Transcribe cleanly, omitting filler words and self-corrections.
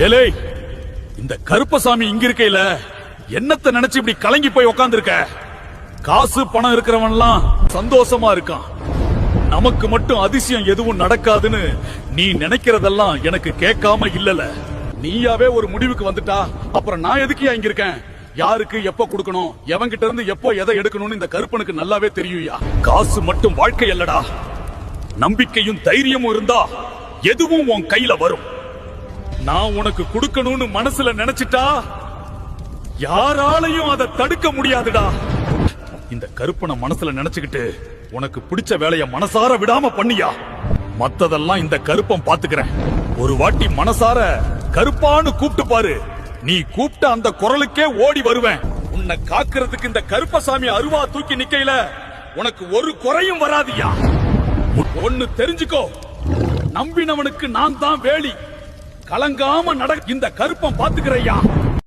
ஏலே, இந்த கருப்பசாமி இங்க இருக்கையில என்னத்தை நினைச்சு இப்படி கலங்கி போய் உக்காந்து இருக்க? காசு பணம் இருக்கிறவன்லாம் சந்தோஷமா இருக்கான். நமக்கு மட்டும் அதிசயம் எதுவும் நடக்காதுன்னு நீ நினைக்கிறதெல்லாம் எனக்கு கேட்காம இல்லல. நீயாவே ஒரு முடிவுக்கு வந்துட்டா அப்புறம் நான் எதுக்கு இங்க இருக்கேன்? யாருக்கு எப்ப கொடுக்கணும், எவன்கிட்ட இருந்து எப்போ எதை எடுக்கணும்னு இந்த கருப்பனுக்கு நல்லாவே தெரியுயா. காசு மட்டும் வாழ்க்கை அல்லடா. நம்பிக்கையும் தைரியமும் இருந்தா எதுவும் உன் கையில வரும். நான் உனக்கு கொடுக்கணும்னு மனசுல நினைச்சிட்டா யாராலையும் அதை தடுக்க முடியாதுடா. இந்த கருப்பனை மனசுல நினைச்சுக்கிட்டு உனக்கு பிடிச்ச வேலைய மனசார விடாம பண்ணியா. மத்ததெல்லாம் இந்த கருப்பன் பாத்துக்கிறேன். ஒரு வாட்டி மனசார கருப்பான்னு கூப்பிட்டு பாரு. நீ கூப்பிட்ட அந்த குரலுக்கே ஓடி வருவேன். உன்னை காக்கிறதுக்கு இந்த கருப்பசாமி அருவா தூக்கி நிக்கையில உனக்கு ஒரு குறையும் வராதியா. ஒன்னு தெரிஞ்சுக்கோ, நம்பினவனுக்கு நான் தான் வேலி. கலங்காம இந்த கருப்பன் பாத்துக்கிறையா.